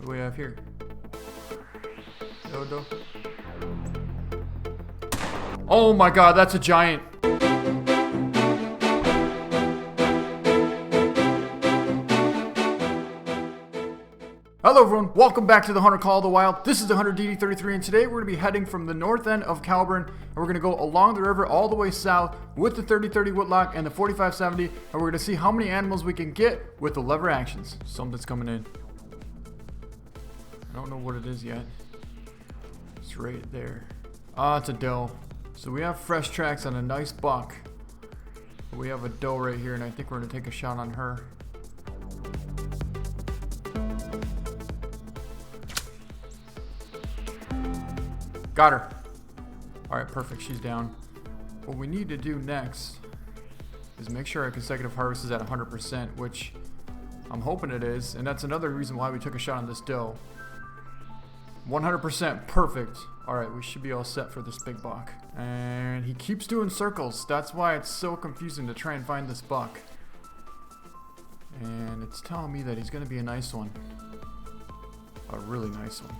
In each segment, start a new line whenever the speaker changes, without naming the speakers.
What do we have here? Dodo. Oh my god, that's a giant. Hello everyone, welcome back to the Hunter Call of the Wild. This is the Hunter DD33 and today we're going to be heading from the north end of Cologne and we're going to go along the river all the way south with the 30-30 Whitlock and the 45-70 and we're going to see how many animals we can get with the lever actions. Something's coming in. I don't know what it is yet. It's right there. Ah, it's a doe. So we have fresh tracks on a nice buck. We have a doe right here and I think we're going to take a shot on her. Got her. Alright, perfect. She's down. What we need to do next is make sure our consecutive harvest is at 100%, which I'm hoping it is. And that's another reason why we took a shot on this doe. 100% perfect. Alright, we should be all set for this big buck. And he keeps doing circles. That's why it's so confusing to try and find this buck. And it's telling me that he's going to be a nice one. A really nice one.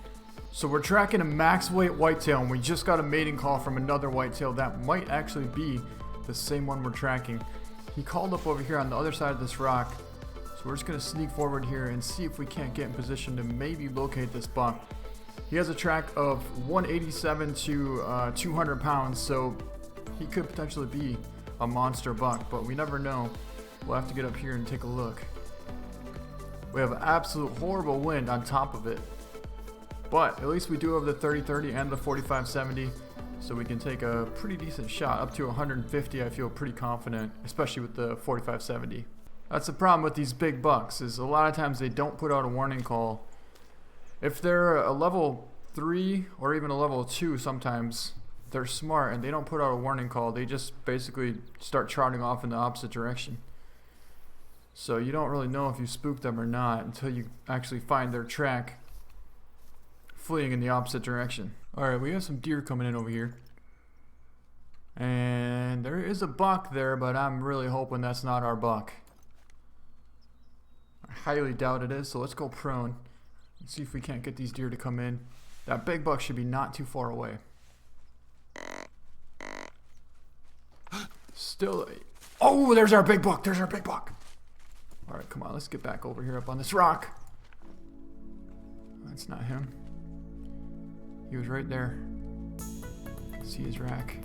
So we're tracking a max weight whitetail and we just got a mating call from another whitetail that might actually be the same one we're tracking. He called up over here on the other side of this rock. So we're just going to sneak forward here and see if we can't get in position to maybe locate this buck. He has a track of 187 to 200 pounds, so he could potentially be a monster buck, but we never know. We'll have to get up here and take a look. We have an absolute horrible wind on top of it. But at least we do have the 30-30 and the 45-70, so we can take a pretty decent shot. Up to 150, I feel pretty confident, especially with the 45-70. That's the problem with these big bucks, is a lot of times they don't put out a warning call. If they're a level 3 or even a level 2 sometimes, they're smart and they don't put out a warning call. They just basically start trotting off in the opposite direction. So you don't really know if you spooked them or not until you actually find their track fleeing in the opposite direction. Alright, we have some deer coming in over here. And there is a buck there, but I'm really hoping that's not our buck. I highly doubt it is, so let's go prone. Let's see if we can't get these deer to come in. That big buck should be not too far away. Still, oh, there's our big buck, there's our big buck. Alright, come on, let's get back over here up on this rock. That's not him. He was right there. See his rack.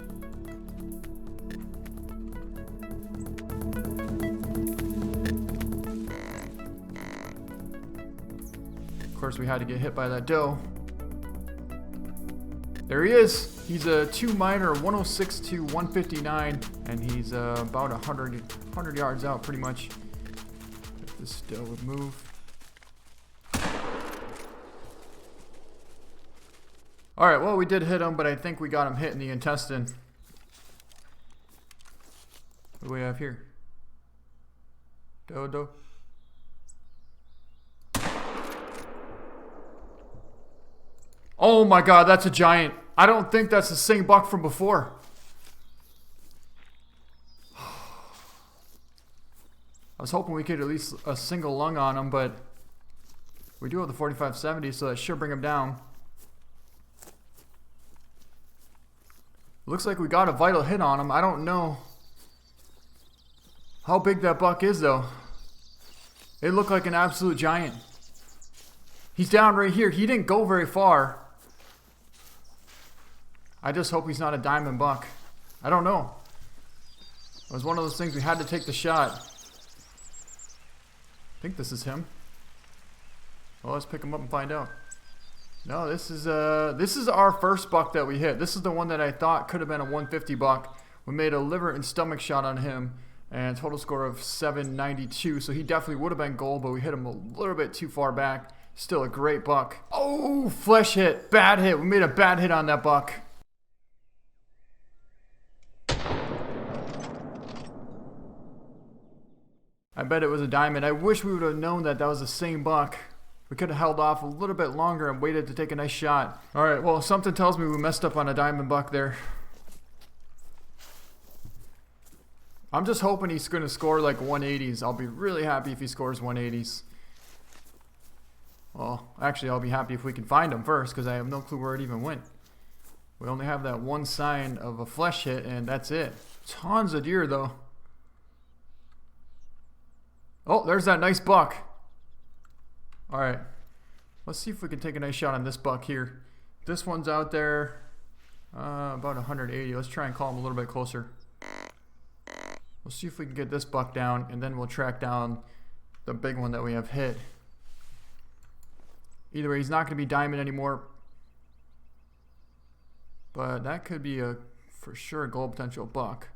Of course, we had to get hit by that doe. There he is. He's a 2 minor, 106 to 159, and he's about 100 yards out, pretty much. If this doe would move. Alright, well, we did hit him, but I think we got him hit in the intestine. What do we have here? Dodo. Oh my god, that's a giant. I don't think that's the same buck from before. I was hoping we could at least a single lung on him, but we do have the 45-70, so that should bring him down. Looks like we got a vital hit on him. I don't know how big that buck is, though. It looked like an absolute giant. He's down right here. He didn't go very far. I just hope he's not a diamond buck. I don't know. It was one of those things we had to take the shot. I think this is him. Well, let's pick him up and find out. No, this is our first buck that we hit. This is the one that I thought could have been a 150 buck. We made a liver and stomach shot on him and total score of 792. So he definitely would have been gold, but we hit him a little bit too far back. Still a great buck. Oh, flesh hit. Bad hit. We made a bad hit on that buck. I bet it was a diamond. I wish we would have known that that was the same buck. We could have held off a little bit longer and waited to take a nice shot. Alright, well, something tells me we messed up on a diamond buck there. I'm just hoping he's going to score like 180s. I'll be really happy if he scores 180s. Well, actually, I'll be happy if we can find him first, because I have no clue where it even went. We only have that one sign of a flesh hit, and that's it. Tons of deer, though. Oh, there's that nice buck. Alright. Let's see if we can take a nice shot on this buck here. This one's out there about 180. Let's try and call him a little bit closer. We'll see if we can get this buck down, and then we'll track down the big one that we have hit. Either way, he's not going to be diamond anymore. But that could be a, for sure, gold potential buck.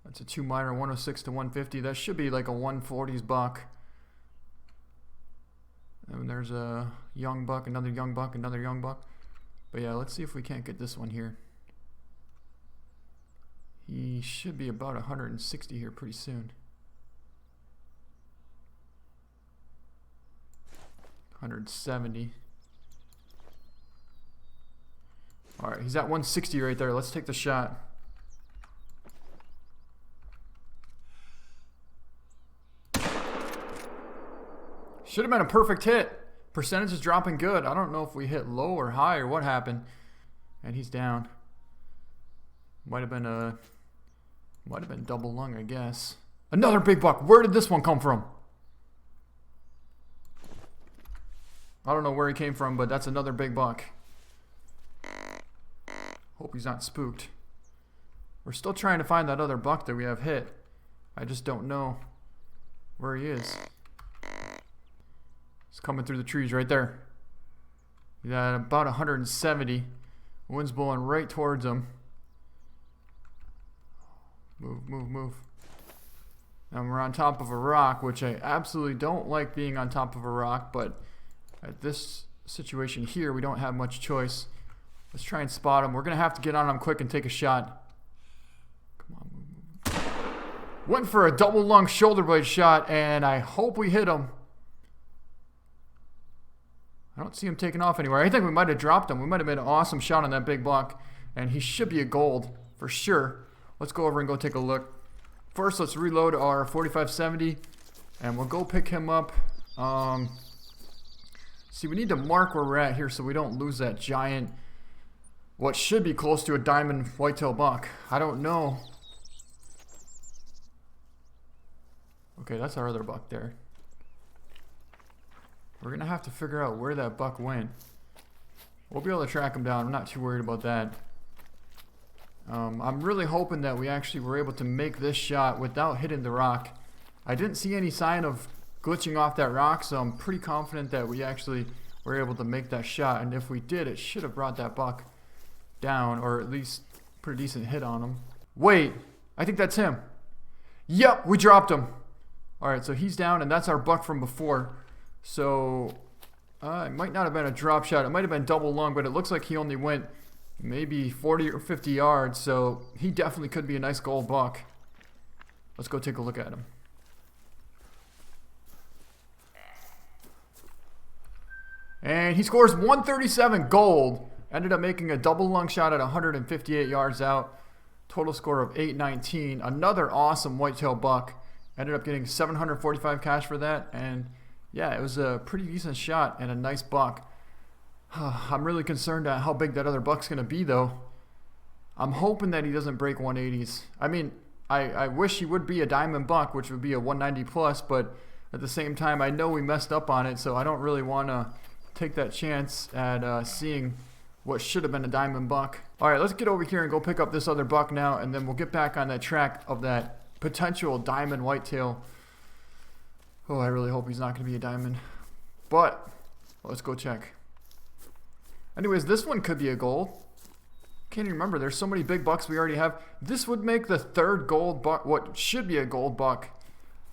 That's a 2 minor, 106 to 150. That should be like a 140s buck. And there's a young buck, another young buck, another young buck. But yeah, let's see if we can't get this one here. He should be about 160 here pretty soon. 170. Alright, he's at 160 right there. Let's take the shot. Should have been a perfect hit. Percentage is dropping good. I don't know if we hit low or high or what happened. And he's down. Might have been double lung, I guess. Another big buck. Where did this one come from? I don't know where he came from, but that's another big buck. Hope he's not spooked. We're still trying to find that other buck that we have hit. I just don't know where he is. He's coming through the trees right there. He's at about 170. Wind's blowing right towards him. Move, move, move. And we're on top of a rock, which I absolutely don't like being on top of a rock, but at this situation here, we don't have much choice. Let's try and spot him. We're going to have to get on him quick and take a shot. Come on, move, move. Went for a double lung shoulder blade shot, and I hope we hit him. I don't see him taking off anywhere. I think we might have dropped him. We might have made an awesome shot on that big buck, and he should be a gold for sure. Let's go over and go take a look. First, let's reload our 4570, and we'll go pick him up. See, we need to mark where we're at here so we don't lose that giant, what should be close to a diamond whitetail buck. I don't know. Okay, that's our other buck there. We're going to have to figure out where that buck went. We'll be able to track him down. I'm not too worried about that. I'm really hoping that we actually were able to make this shot without hitting the rock. I didn't see any sign of glitching off that rock, so I'm pretty confident that we actually were able to make that shot. And if we did, it should have brought that buck down, or at least put a decent hit on him. Wait, I think that's him. Yep, we dropped him. Alright, so he's down, and that's our buck from before. So, it might not have been a drop shot. It might have been double lung, but it looks like he only went maybe 40 or 50 yards, so he definitely could be a nice gold buck. Let's go take a look at him. And he scores 137 gold. Ended up making a double lung shot at 158 yards out. Total score of 819. Another awesome whitetail buck. Ended up getting 745 cash for that, and yeah, it was a pretty decent shot and a nice buck. I'm really concerned at how big that other buck's going to be, though. I'm hoping that he doesn't break 180s. I mean, I wish he would be a diamond buck, which would be a 190 plus, but at the same time, I know we messed up on it, so I don't really want to take that chance at seeing what should have been a diamond buck. Alright, let's get over here and go pick up this other buck now, and then we'll get back on that track of that potential diamond whitetail. Oh, I really hope he's not going to be a diamond. But, let's go check. Anyways, this one could be a gold. Can't even remember. There's so many big bucks we already have. This would make the third gold buck, what should be a gold buck.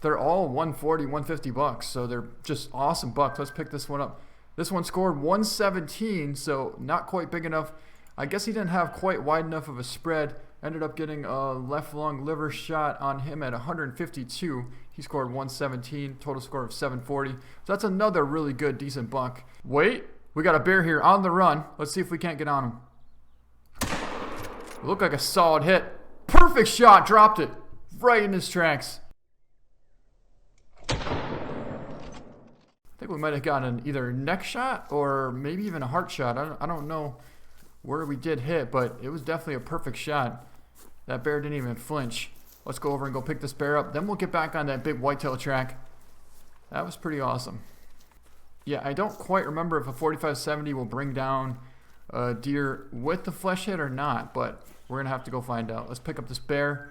They're all 140, 150 bucks. So they're just awesome bucks. Let's pick this one up. This one scored 117, so not quite big enough. I guess he didn't have quite wide enough of a spread. Ended up getting a left lung liver shot on him at 152. He scored 117, total score of 740. So that's another really good, decent buck. Wait, we got a bear here on the run. Let's see if we can't get on him. It looked like a solid hit. Perfect shot, dropped it right in his tracks. think we might have gotten either a neck shot or maybe even a heart shot. I don't know where we did hit, but it was definitely a perfect shot. That bear didn't even flinch. Let's go over and go pick this bear up. Then we'll get back on that big whitetail track. That was pretty awesome. Yeah, I don't quite remember if a 45-70 will bring down a deer with the flesh hit or not, but we're going to have to go find out. Let's pick up this bear.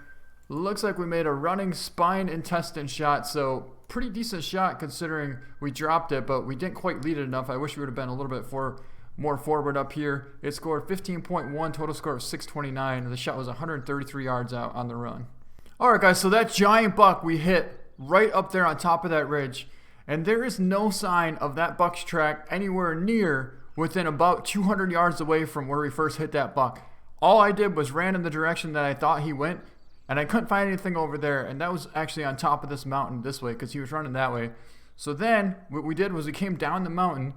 Looks like we made a running spine intestine shot, so pretty decent shot considering we dropped it, but we didn't quite lead it enough. I wish we would have been a little bit more forward up here. It scored 15.1, total score of 629, and the shot was 133 yards out on the run. Alright guys, so that giant buck we hit right up there on top of that ridge, and there is no sign of that buck's track anywhere near within about 200 yards away from where we first hit that buck. All I did was ran in the direction that I thought he went, and I couldn't find anything over there, and that was actually on top of this mountain this way because he was running that way. So then what we did was we came down the mountain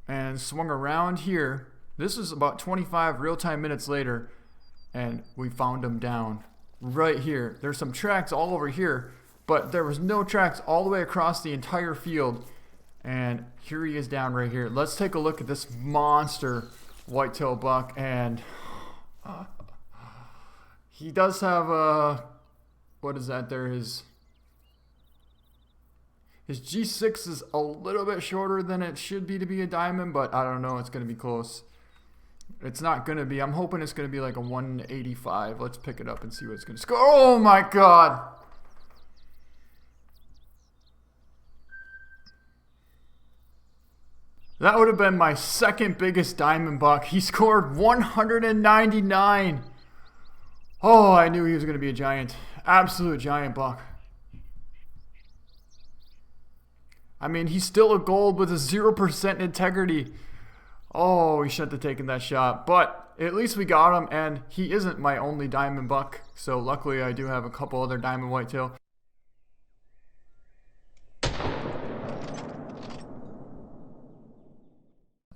and swung around here. This was about 25 real-time minutes later, and we found him down right here. There's some tracks all over here, but there was no tracks all the way across the entire field, and here he is down right here. Let's take a look at this monster whitetail buck, and he does have a, what is that there? His G6 is a little bit shorter than it should be to be a diamond, but I don't know. It's going to be close. It's not going to be. I'm hoping it's going to be like a 185. Let's pick it up and see what it's going to score. Oh my God. That would have been my second biggest diamond buck. He scored 199. Oh, I knew he was going to be a giant. Absolute giant buck. I mean, he's still a gold with a 0% integrity. Oh, we shouldn't have taken that shot. But at least we got him, and he isn't my only diamond buck. So luckily, I do have a couple other diamond whitetail.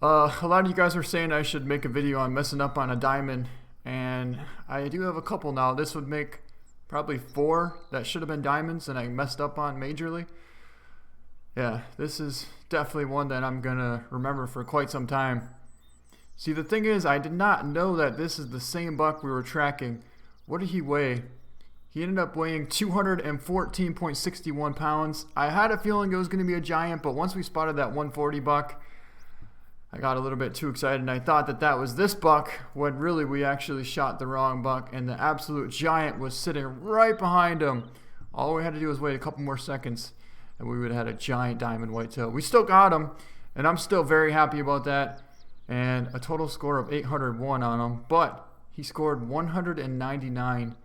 A lot of you guys were saying I should make a video on messing up on a diamond, and I do have a couple now. This would make probably 4 that should have been diamonds and I messed up on majorly. Yeah, this is definitely one that I'm gonna remember for quite some time. See, the thing is, I did not know that this is the same buck we were tracking. What did he weigh? He ended up weighing 214.61 pounds. I had a feeling it was going to be a giant, but once we spotted that 140 buck, I got a little bit too excited, and I thought that that was this buck, when really we actually shot the wrong buck, and the absolute giant was sitting right behind him. All we had to do was wait a couple more seconds, and we would have had a giant diamond whitetail. We still got him, and I'm still very happy about that, and a total score of 801 on him, but he scored 199.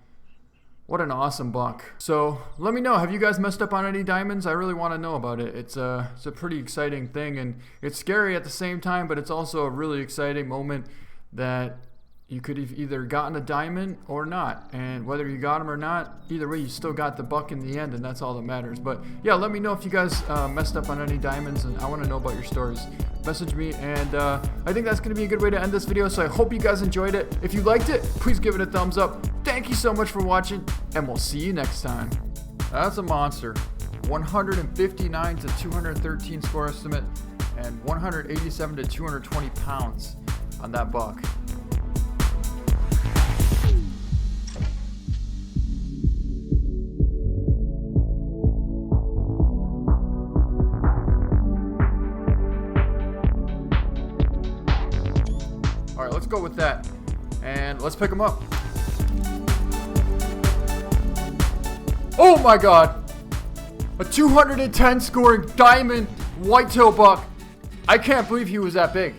What an awesome buck. So let me know, have you guys messed up on any diamonds? I really want to know about it. It's a pretty exciting thing, and it's scary at the same time, but it's also a really exciting moment that you could have either gotten a diamond or not, and whether you got them or not, either way you still got the buck in the end, and that's all that matters. But yeah, let me know if you guys messed up on any diamonds, and I want to know about your stories. Message me, and I think that's going to be a good way to end this video, so I hope you guys enjoyed it. If you liked it, please give it a thumbs up. Thank you so much for watching, and we'll see you next time. That's a monster. 159 to 213 score estimate, and 187 to 220 pounds on that buck. All right, let's go with that, and let's pick him up. Oh my God, a 210 scoring diamond whitetail buck. I can't believe he was that big.